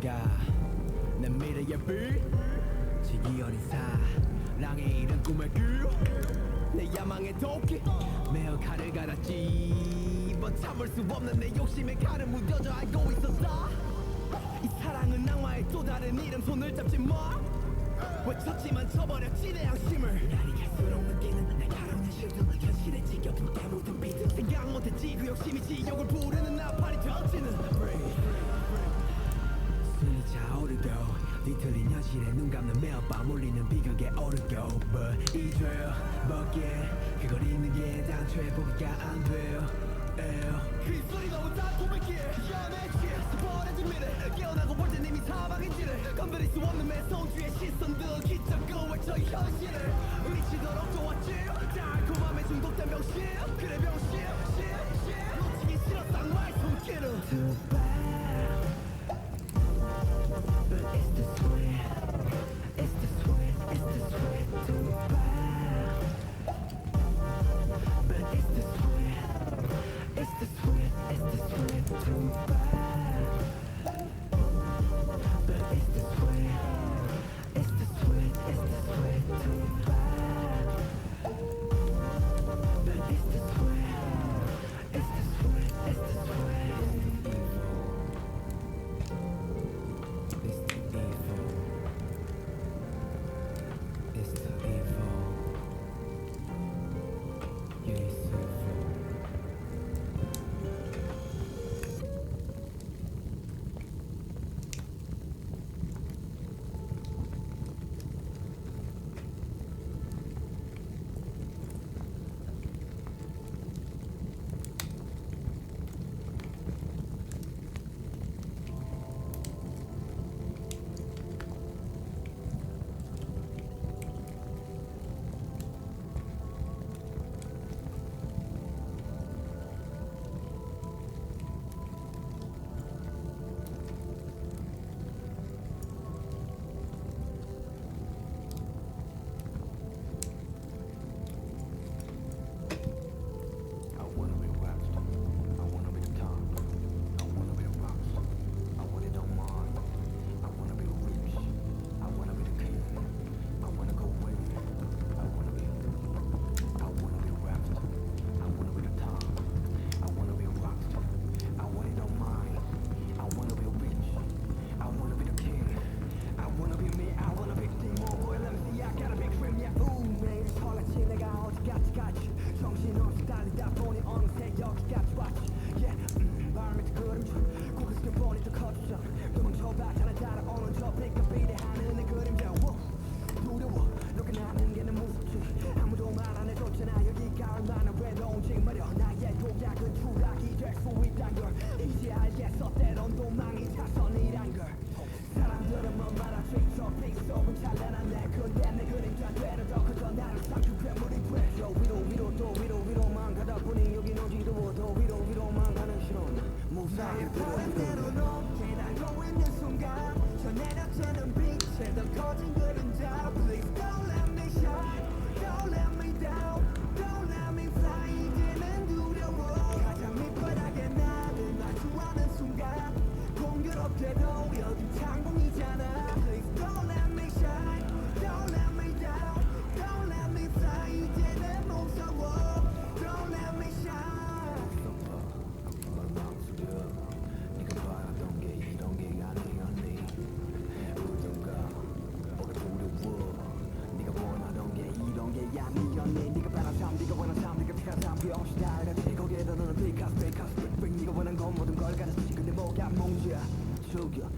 가 내 미래의 빛 지기 어린 사랑의 이른 꿈의 길내 야망의 도끼 매어 칼을 갈았지 뭐 참을 수 없는 내 욕심에 칼을 무뎌져 알고 있었다 이 사랑은 악마의 또 다른 이름 손을 잡지 마 외쳤지만 쳐버렸지 내 양심을 날이 갈수록 느끼는 날카로운 현실들 현실에 지겨운 게 묻은 비트 생각 못했지 그 욕심이 지옥을 부르는 나팔이 던지는 숨이 차오르고 뒤틀린 현실에 눈 감는 매일 밤 울리는 비극에 오르고 But 잊어먹기에 그걸 잊는 게 단초에 포기가 안 돼요 그 소리 너무 달콤했기에 연했지 버려진 미래 깨어나고 볼 땐 이미 사방인지를 건드릴 수 없는 매서운 뒤에 시선들 기적고 외쳐 현실을 미치도록 좋았지 달콤함에 중독된 병실 그래 병실 놓치기 싫었어 악마의 손길을 Too bad But it's the sweet It's the sweet It's the sweet Too bad But it's the sweet It's the sweet It's the sweet Too bad But it's the sweet It's the sweet It's the sweet Too bad But it's the sweet It's the sweet It's the sweet It's the evil It's the evil Yeah, it's evil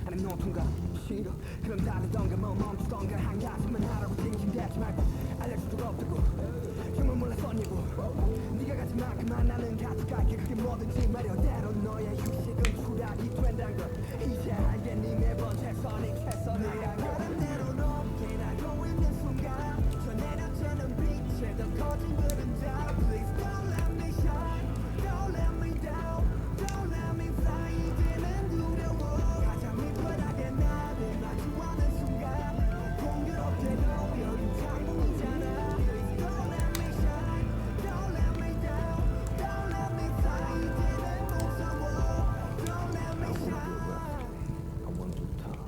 아니 노통과 싫어 그럼 다르던가 뭐 멈추던가 한 가지만 하라고 징징대지 말고 알려줄 수가 없다고 정말 몰랐었냐고 네가 가진 만큼만 나는 가져갈게 그게 뭐든지 말이야 때론 너의 휴식은 추락이 된다는 걸 이제 알겠니 매번 최선이란 걸 바람대로 높게 날고 있는 순간 저 내려지는 빛에 더 커진 그림자 Please don't let me shine Don't let me down Don't let me fly 이제는 두려워 가장 밑바닥에 나를 마주하는 순간 공교롭게도 여긴 창문이잖아 Please don't let me shine Don't let me down Don't let me fly 이제는 무서워 Don't let me shine I want to talk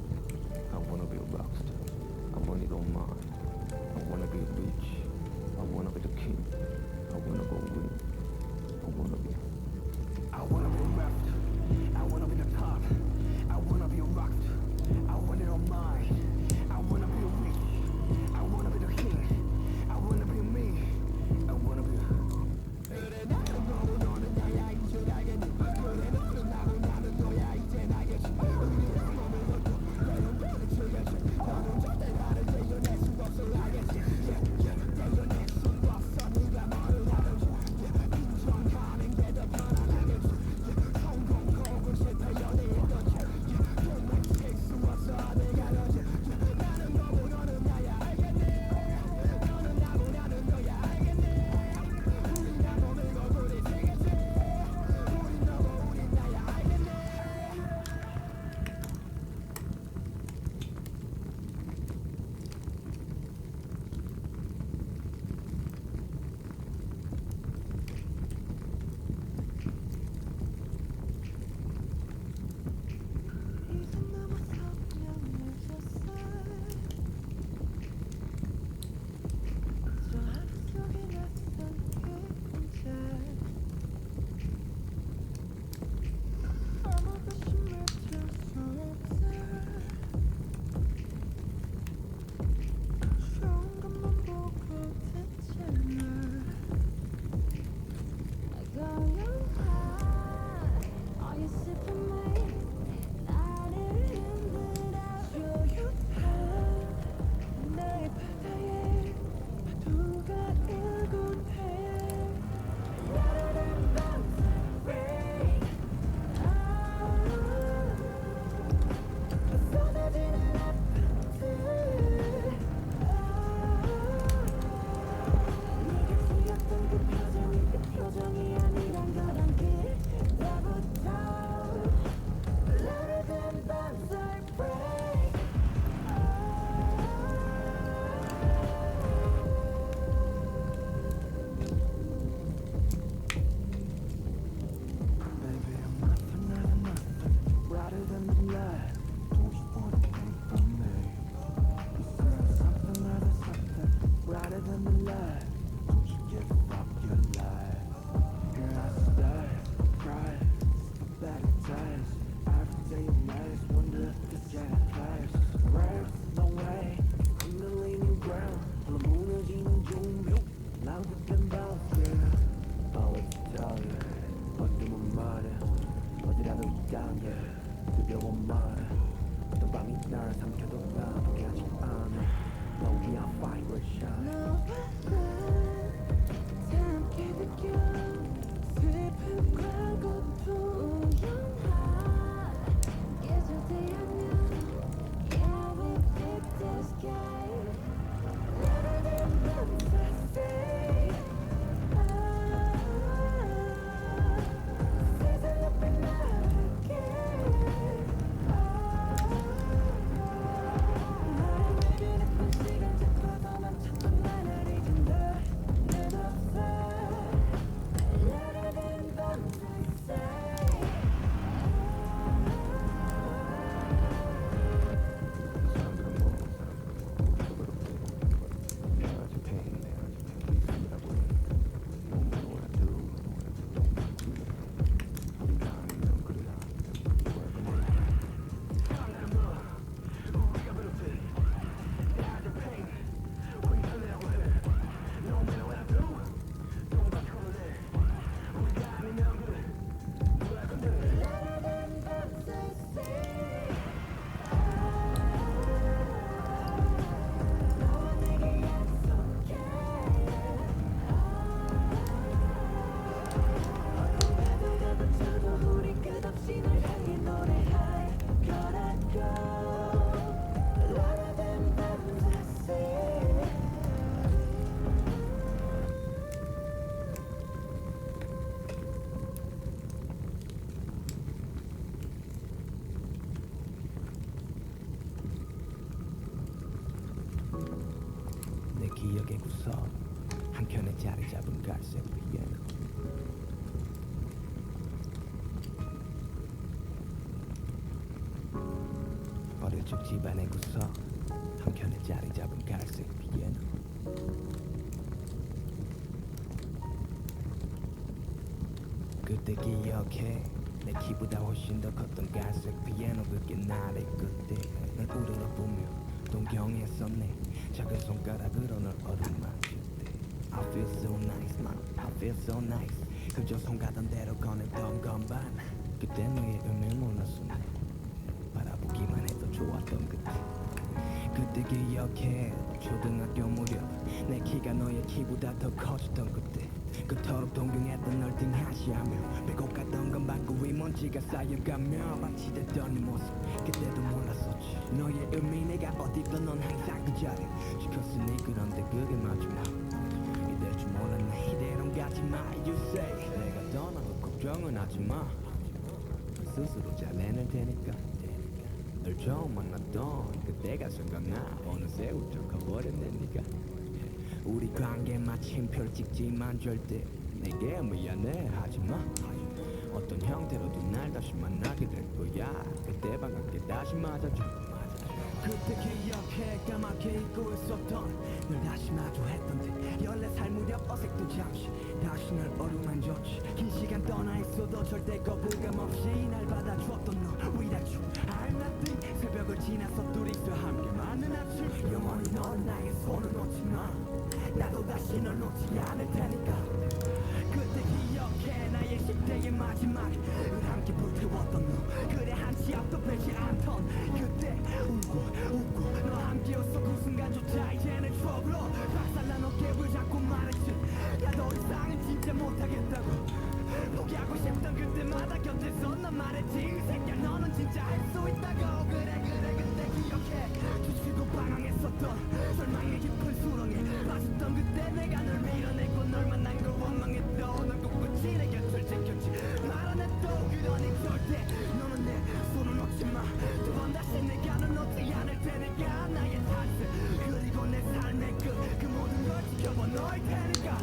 잡은 갈색 피아노 어릴 적 집안의 구석 한켠에 자리 잡은 갈색 피아노 그때 기억해 내 키보다 훨씬 더 컸던 갈색 피아노 그게 나를 그때 널 우러러보며 동경했었네 작은 손가락으로 널 어루만질 때 I feel so nice man I feel so nice 그저 손 가던 대로 꺼냈던 건반 그때 너의 의미를 몰랐었네 바라보기만 해도 좋았던 그때 기억해 초등학교 무렵 내 키가 너의 키보다 더 커졌던 그때 그토록 동경했던 널 등하시하며 배고 갔던 건 방구 위 먼지가 쌓여가며 마치 됐던 네 모습 그때도 몰랐었지 너의 의미 내가 어디든 넌 항상 그 자리 지켰으니 그런데 그게 마지막 이럴 줄 몰랐네 이대로는 가지마 you say 내가 떠나도 걱정은 하지마 스스로 잘 해낼 테니까 널 처음 만났던 그때가 생각나 어느새 훌쩍 커버렸네 네가 우리 관계 마침 별 찍지만 절대 내게 미안해 하지마 어떤 형태로든 날 다시 만나게 될 거야 그때 반갑게 다시 맞아줘 그때 기억해 까맣게 잊고 있었던 널 다시 마주했던 듯 14살 무렵 어색도 잠시 다시 날 어루만졌지 긴 시간 떠나 있어도 절대 거부감 없이 날 받아줬던 너 Without you I'm nothing 새벽을 지나서 둘이서 함께 맞는 아침 영원히 넌 나의 손을 놓지 마 나도 다시 널 놓지 않을 테니까 그때 기억해 나의 10대의 마지막을 함께 불태웠던 너 그래 한치 앞도 빼지 않던 그때 웃고 너 함께였어 그 순간조차 이제는 추억으로 박살난 어깨를 잡고 말했지 야 더 이상은 진짜 못하겠다고 포기하고 싶던 그때마다 곁에서 난 말했지 이 새끼야 너는 진짜 할 수 있다고 그래 그때 기억해 주치고 방황했었던 절망의 깊은 수렁에 빠졌던 그때 내가 널 밀어내고 널 만난 걸 원망했던 널 꿋꿋이 내 곁을 지켰지 말 안 해도 그러니 절대 너는 내 손을 놓지 마두 번 다시 내가 널 놓지 않을 테니까 나의 탄생 그리고 내 삶의 끝 그 모든 걸 지켜본 너일 테니까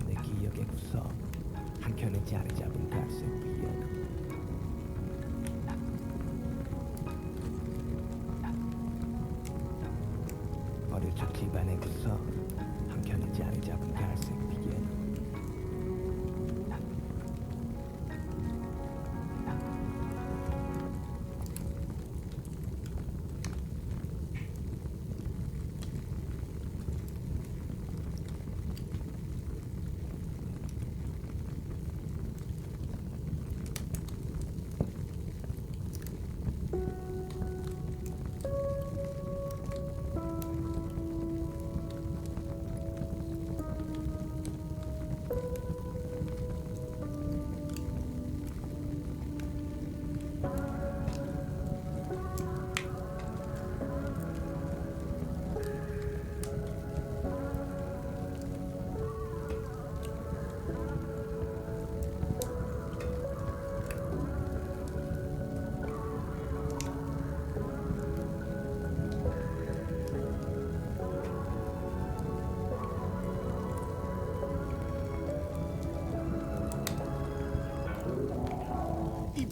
내 기억의 구석 한켠에 자리 잡은 갈색 피아노 어릴 적 집안의 구석 한켠에 자리 잡은 갈색 피아노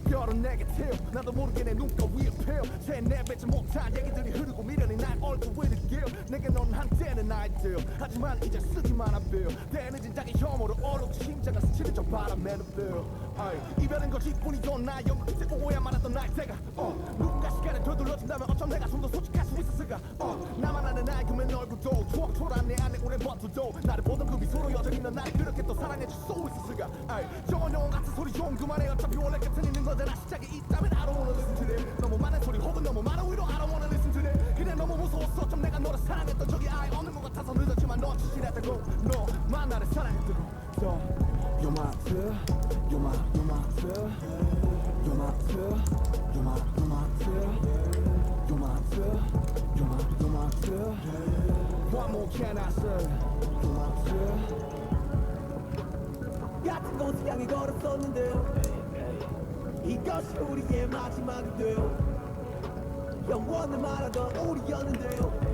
별은 내게 태워 나도 모르게 내 눈가 위에 펴 새내뱉지 못한 얘기들이 흐르고 미련이 날 얼굴 위를 기어 내게 넌 한때는 아이들 하지만 이제 쓰기만 한 빌 때늦은 자기 혐오로 얼룩 심장을 스치는 저 바람에는 빌 이별은 거짓뿐이던 나 영끝에 오야 말았던 나의 때가 누군가 시간을 되돌려준다면 어쩜 내가 좀 더 솔직할 수 있었을까 나만 아는 나의 금연 얼굴도 추억 초라한 내 안에 오랜 버튼도 나를 보던 그 미소로 여전히 넌 나를 그렇게 또 사랑해줄 수 있었을까 정원 영혼 같은 소리 좀 그만해 어차피 원래 끝은 있는 거잖아 시작이 있다면 I don't wanna listen to them 너무 많은 소리 혹은 너무 많은 위로 I don't wanna listen to them 그냥 너무 무서웠어 좀 내가 너를 사랑했던 적이 아예 없는 것 같아서 늦었지만 넌 진실했다고 너만 나를 사랑했다고 So you're my girl you're my girl you're my girl you're my girl you're my girl you're my girl What more can I say you're my girl 같은 곳을 향해 걸었었는데 이것이 우리의 마지막이 돼요 영원을 말하던 우리였는데요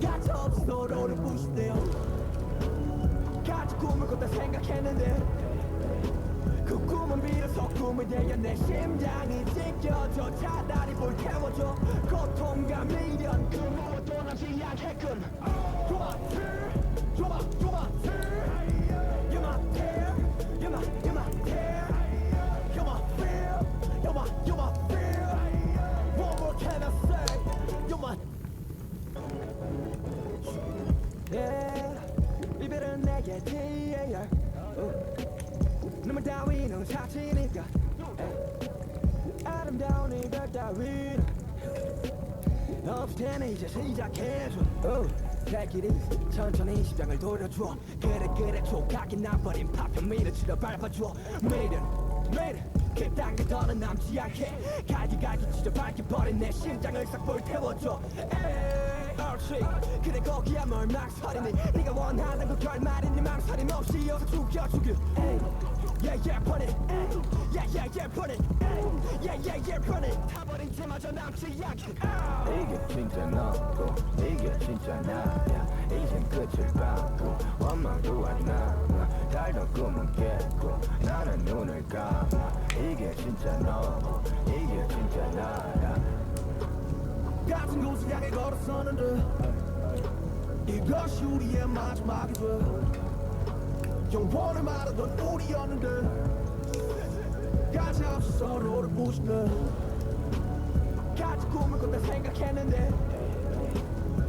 같이 없이 서로를 부시네요. 같이 꿈을 꿨다 생각했는데 그 꿈은 비로소 꿈이 되어 내 심장이 찢겨져 차라리 불태워줘 고통과 미련 그 무엇도 남지 않겠군. You're my tear, you're my tear, you're my tear, you're my fear, you're my fear. What more can I say? You're my yeah. 이별은 내게 TAR 눈물 따위는 사치니까 아름다운 이별 따위는 없을 테니 이제 시작해줘. Take it easy 천천히 심장을 돌려줘. 그래 조각이 나버린 파편 밀어치러 밟아줘. 매일은 그딴 더는 남지 않게 갈기 찢어 밝혀버린 내 심장을 싹 불태워줘. 옳지 그래 거기야 뭘 망설이니 네가 원하는 그 결말이니 망설임 없이 어서 죽여 Yeah put it Yeah put it Yeah put it 타버린 채마저 남지 않게 이게 진짜 너고 이게 진짜 나야. 이젠 끝을 봤고 원망도 안 남아. 달던 꿈은 깼고 나는 눈을 감아. 이게 진짜 너고 이게 진짜 나야. 같은 곳을 향해 걸어서는데 이것이 우리의 마지막이 돼. 영원을 말하던 우리였는데 가차없이 서로를 부시네. 같이 꿈을 꿨다 생각했는데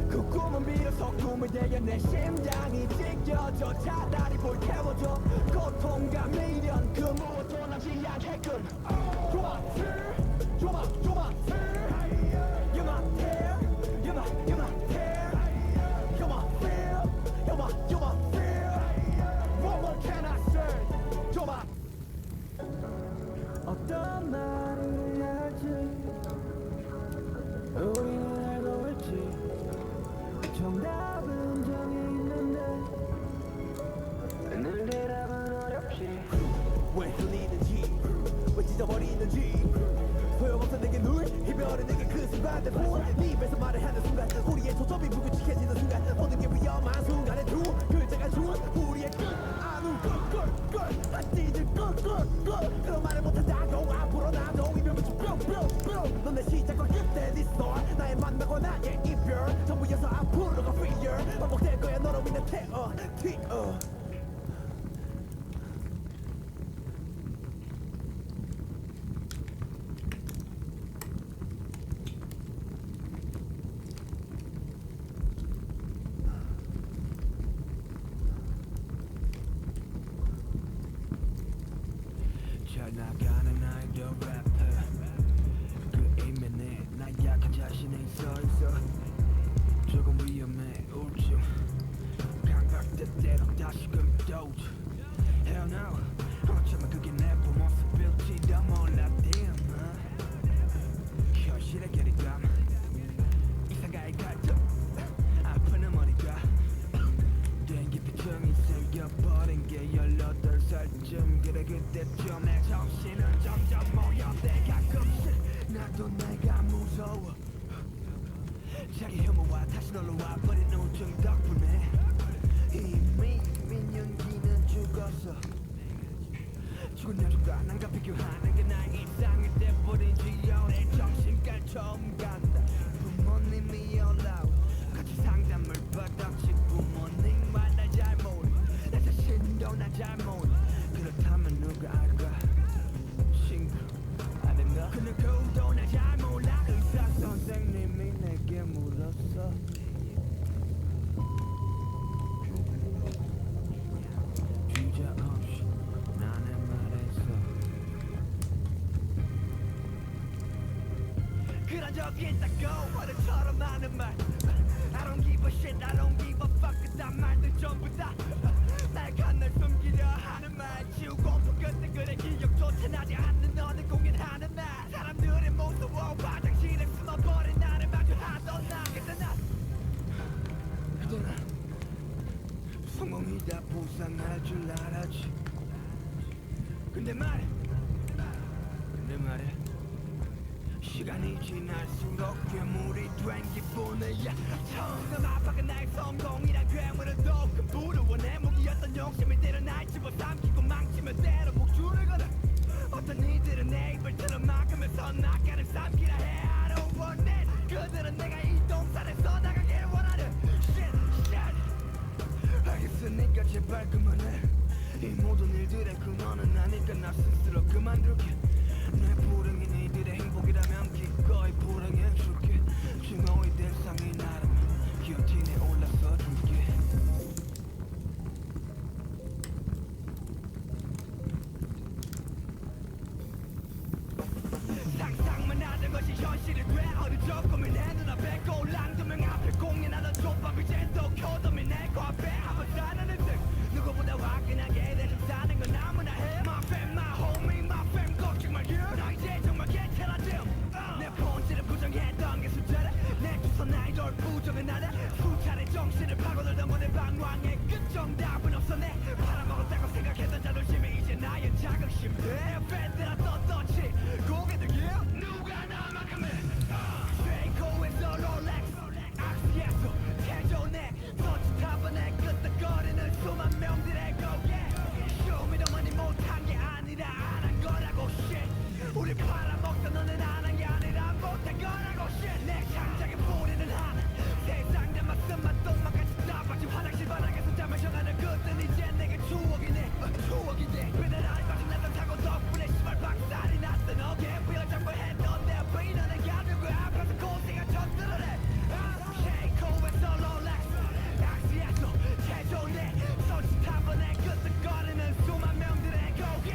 그 꿈은 비로소 꿈이 되어 내 심장이 찢겨져 차라리 불태워줘 고통과 미련 그 무엇도 남지 않겠군. You're my tear, you're my tear, you're my tear, you're my tear, you're my fear, you're my fear. What more can I say? You're my 어떤 말을 할지 우리는 알고 있지. 정답은 정해 있는데 늘 대답은 어렵지. 왜 흘리는지 왜 찢어버리는지 소용없어 내게 눈 이별은 내게 그 순간 대부분 네 입에서 말을 하는 순간 우리의 초점이 불규칙해지는 순간 모든 게 위험한 순간에 두 글자가 준 우리의 끝 아는 끝 찢을 끝 그런 말을 못한다고 앞으로 나도 이별 붙이 뿅 넌 내 시작과 끝에 네 스토리 나의 만남과 나의 이별 전부여서 앞으로가 fear 반복될 거야 너로 인해 태어 잘 나가는 아이돌 래퍼 그 이면에 나 약한 자신이 서있어 조금 위험해 우울증 강박대대로 다시금 도주 Hell no 어쩌면 그게 내 모습일지도 몰라 damn 현실의 괴리감 이상가의 갈등 아픈 어머니가 den기피증이 생겨버린 게 18살쯤 그래 그때쯤 내 정신은 점점 모여대 가끔씩 나도 내가 무서워 자기 혐오와 다시 놀러 와버린 우울증 덕분에 이미 민연기는 죽었어 죽은 여중과 난과 비교하는 게 나의 일상이 돼버린 지 오래 정신과 처음 간다 부모님이 올라오 같이 상담을 받았지 부모님과 날 잘 모르 내 자신도 날 잘 모르 그렇다면 누가 알까 친구 아닌가 그 누구도 날 잘 몰라 의사 선생님이 내게 물었어 주저없이 나는 말했어 그런 적 있다고 어른처럼 하는 말 I don't give a shit I don't give a fuck 그딴 말들 전부 다 날 간날 숨기려 하는 말 지우고 끝에 그래 기억조차 나지 않는 너는 공연하는 날 사람들이 무서워 화장실에 숨어버린 나를 마주하던 나 그때 난 성공이다 보상할 줄 알았지 근데 말해 시간이 지날수록 괴물이 된 기분이야. 처음 압박은 나의 성공이란 괴물을 더욱 부러워. 내 무기였던 욕심이 때려 날 집어삼키고 망치며 때려 목줄을 걸어. 어떤 이들은 내 입을 틀어막으면서 낙가를 삼키라 해. I don't want that. 그들은 내가 이 동산에 써나가길 원하는 shit shit. 알겠으니까 제발 그만해. 이 모든 일들의 근원은 아니까 나 스스로 그만둘게. 내 불행이 니들의 행복이라면 기꺼이 불행해줄게. 증오의 대상이 나라면 기어틴에 올라서 줄게. 상상만 하던 것이 현실이 돼. 어리적으면 내 눈앞에 꼴랑 두 명 앞에 공연하던 족밥 이제 또 코덤이 내 코앞에 한번 살아는 듯. 누구보다 화끈하게 대충 사는 건 아무나 해. My fam, my homie, my fam 걱정 말게. 나 이제 정말 괜찮아짐. 내 본질을 부정했던 게 숫자라. 내 주선 아이돌 부정은 나다. 수차례 정신을 파고들던 건내 방황의 끝. 정답은 없어. 내 팔아먹었다고 생각했던 자존심이 이제 나의 자긍심. 내 팬들아 떳떳이 고개들 누가 나만큼 해. 쉐이코에서 롤렉스 악스에서 태조네 터치탑은에 끄떡거리는 수만 명들의 고개. 쇼미더머니 못한 게 아니라 안 한 거라고 shit. 우리 팔아먹던 너는 안 한 게 아니라 못한 거라고 shit. 내 창작에 뿌리는 하나 세상 내 맛은 똥맛같이 나빠진 화장실 바닥에서 잠을 정하는 그땐 이제 내게 추억이네. 추억이네. 맨날 알바지 났던 사고 덕분에 시발 박살이 났던 어깨 부여잡고 했던 내 비너는 가지고 앞에서 고생한 척들을 해. 쉐이코에서 롤렉스 악스에서 태조네 터치탑은에 끄떡거리는 수만 명들의 고개.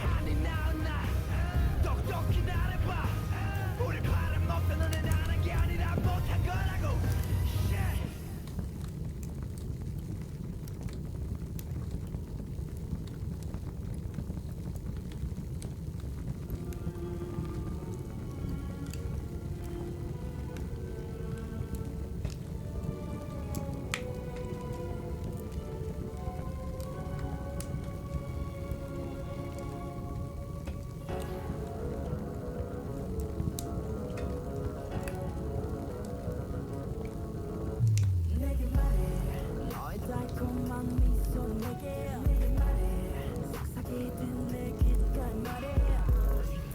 한이 나은 날 똑똑히 나를 봐. 우리 팔아먹던 너는 안 한 게 아니라 못한 거라고 shit. 내게 말해 너의 달콤한 미소. 내게 말해 속삭이듯 내 귓가에 말해.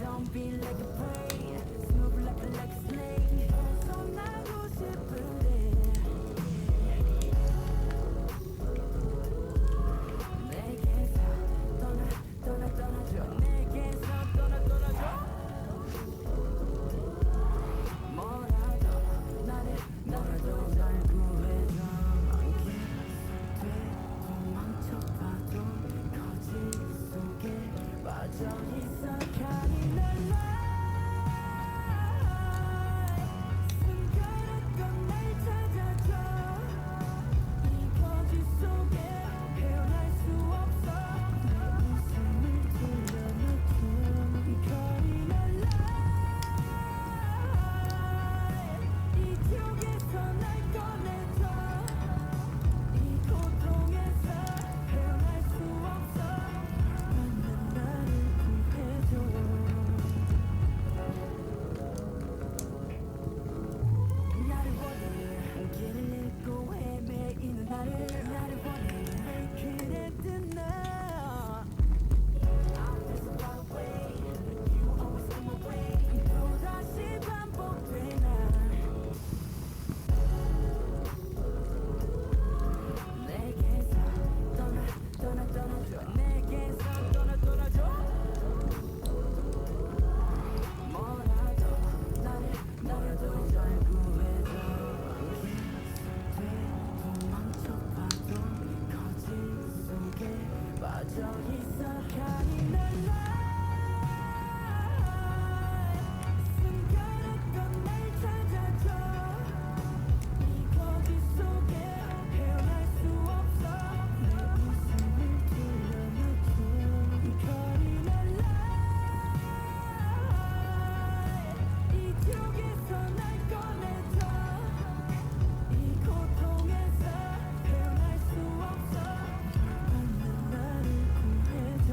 Don't be like a prey, smooth like a snake. 벗어나고 싶은데 내게서 떠나줘. 내게서 떠나줘. 뭐라도 너라도 날 구해줘. 도망쳐봐도 거짓 속에 빠져있어. 잔인한 숨겨놨던 날 찾아줘. 이 거짓 속에 헤어날 수 없어. 내 웃음을 돌려놓고 잔인한 이쪽에서 날 꺼내줘. 이 고통에서 헤어날 수 없어. 난 나를 구해줘. 나를 원해. 길을 잃고 헤매이는 나를 원해. 그래 나 I'll just run away. You always come away. 또다시 반복되나. 내게서 떠나줘. 내게서 떠나줘. 뭐라도 너라도 날 구해줘. 도망쳐봐도 거짓 속에 빠져있어. 잔인한 숨겨놨던 날 찾아줘. 이 거짓 속에 헤어날 수 없어. 내 웃음을 돌려놓고 잔인한 이쪽에서 날 꺼내줘. 이 고통에서 헤어날 수 없어. 난 나를 구해줘.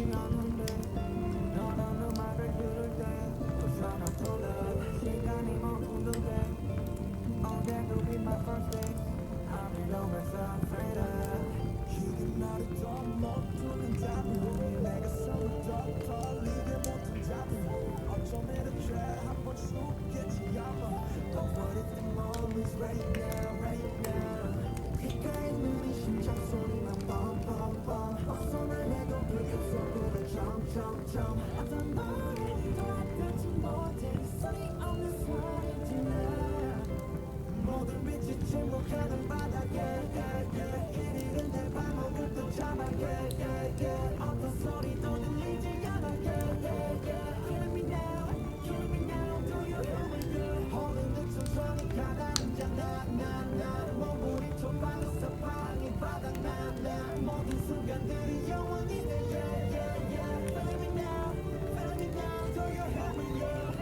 않는데 너는 음악을 들을 때또 사람 불러 시간이 멈추는데 Oh that could be my first day I'll be 너면서 faded 지금 나를 더 멈추는 잡고 내가 손을 더 떨리게 못한 잡고 어쩜 이렇게 한번 죽겠지 아마 But what if the moment's right now, right now 귓가에 있는 이 심장 소리만 뻔뻔뻔 어서 날 내도 불금 속으로 점점점 어떤 말을 또 알지 못해 소리 없는 소리 들려 모든 빛이 침묵하는 바닥에 이리는 내 발목을 또 잡아 어떤 소리도 들리지 않아 Kill me now, kill me now Do you hear me girl 호는 늑천성이 가다앉아 나 몸부림쳐 방에서 방이 바닥나 모든 순간들이 영원히 내 Feel me now, feel me now Do you hear me girl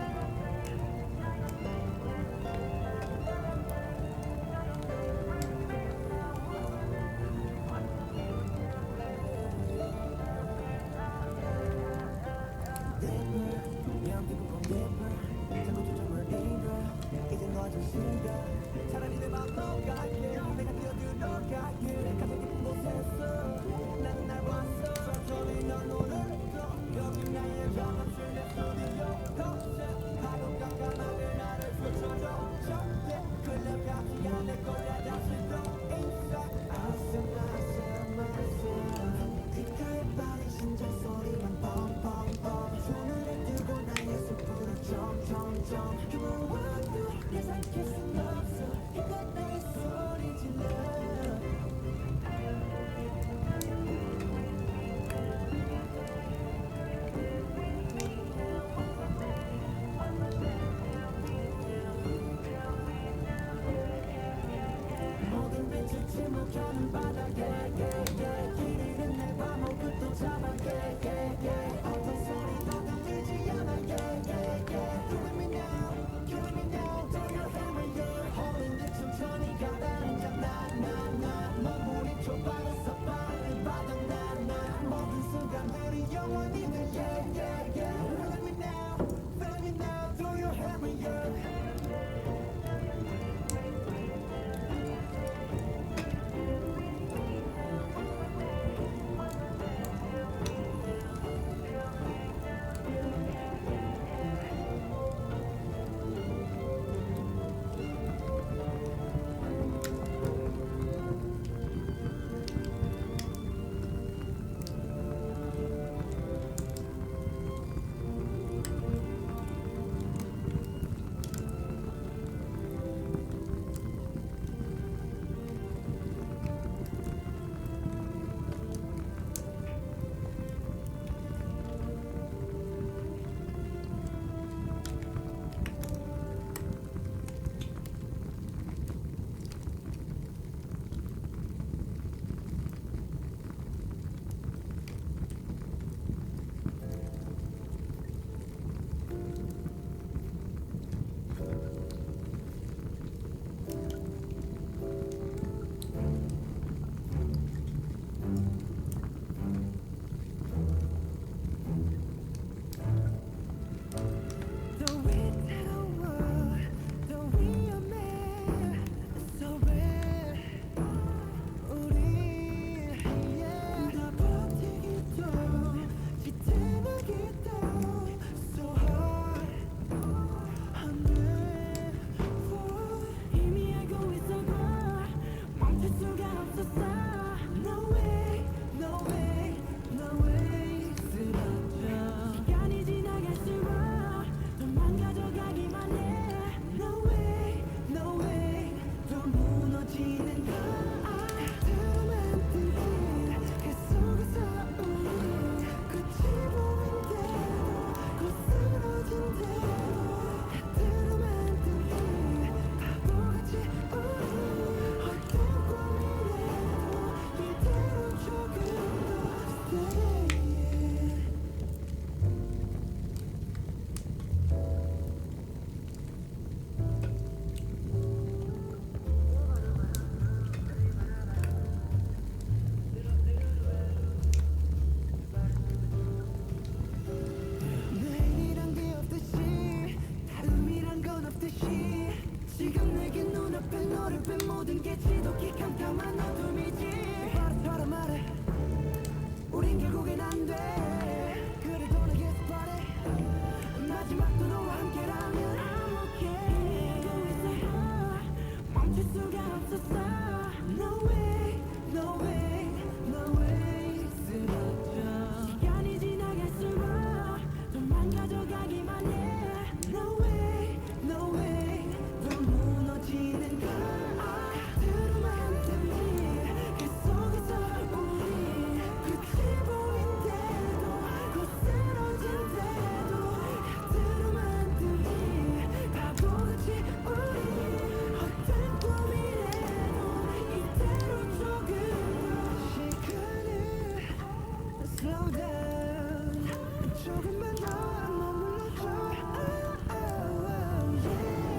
조금만 더 머물러줘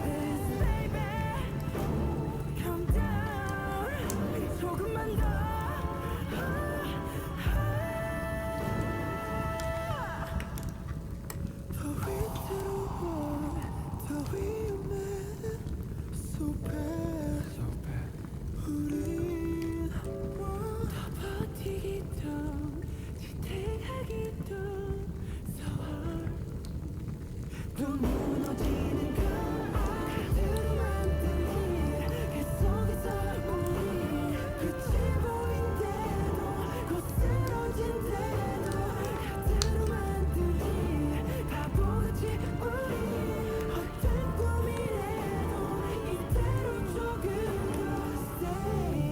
Please baby calm down 조금만 더 더 위태로워 더 위험해 So bad 우린 더 버티기도 지탱하기도 so hard 또 무너지는 그 아들을 만들기 그 속에서 우리 끝이 보인대도 곧 쓰러진대도 그대로 만들기 바보같이 우리 헛된 꿈이래도 이대로 조금 더 stay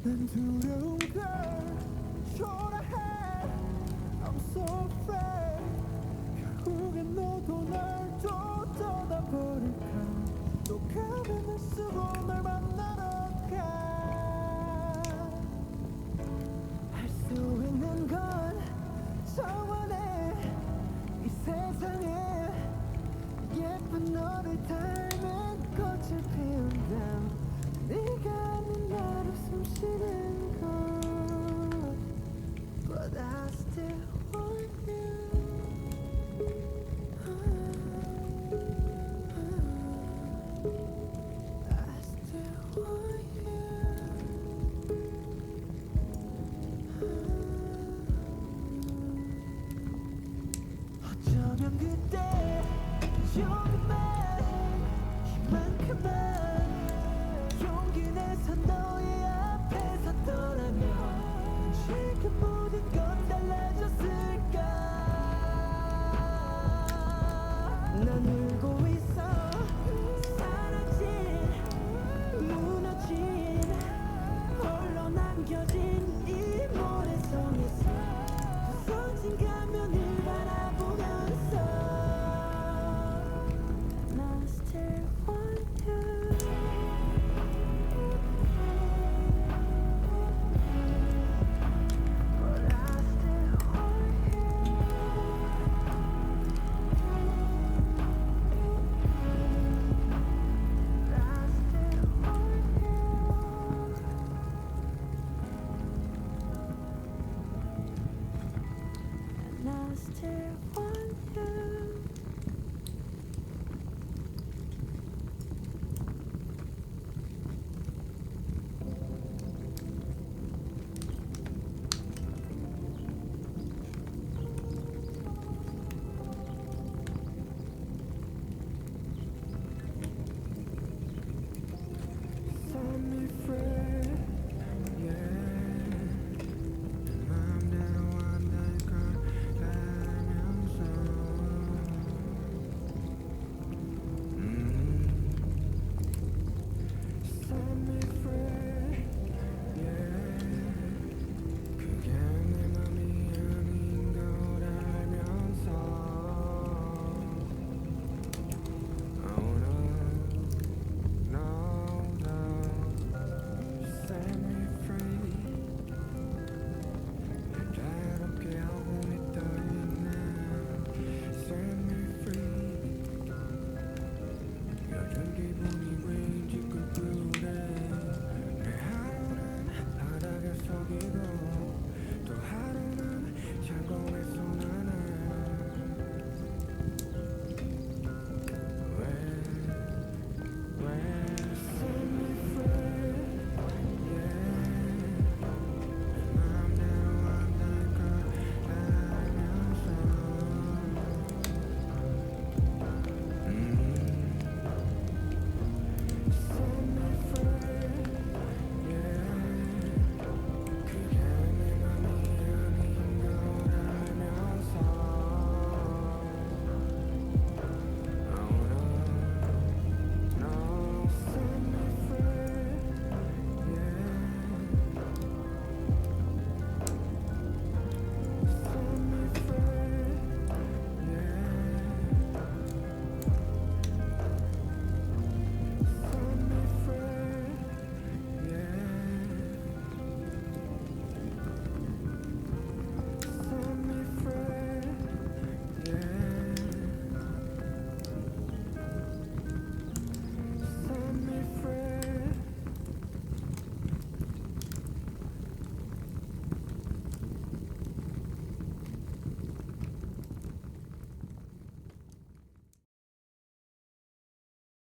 난 두려운 걸 초라해 I'm so afraid 결국엔 너도 날 또 떠나버릴까 또 가면을 쓰고 널 만나러 가 할 수 있는 건 정원에 이 세상에 예쁜 너를 닮은 꽃을 피운다 네가 아닌 나로 숨쉬는 것 But I still want you I still want you 어쩌면 그때 좀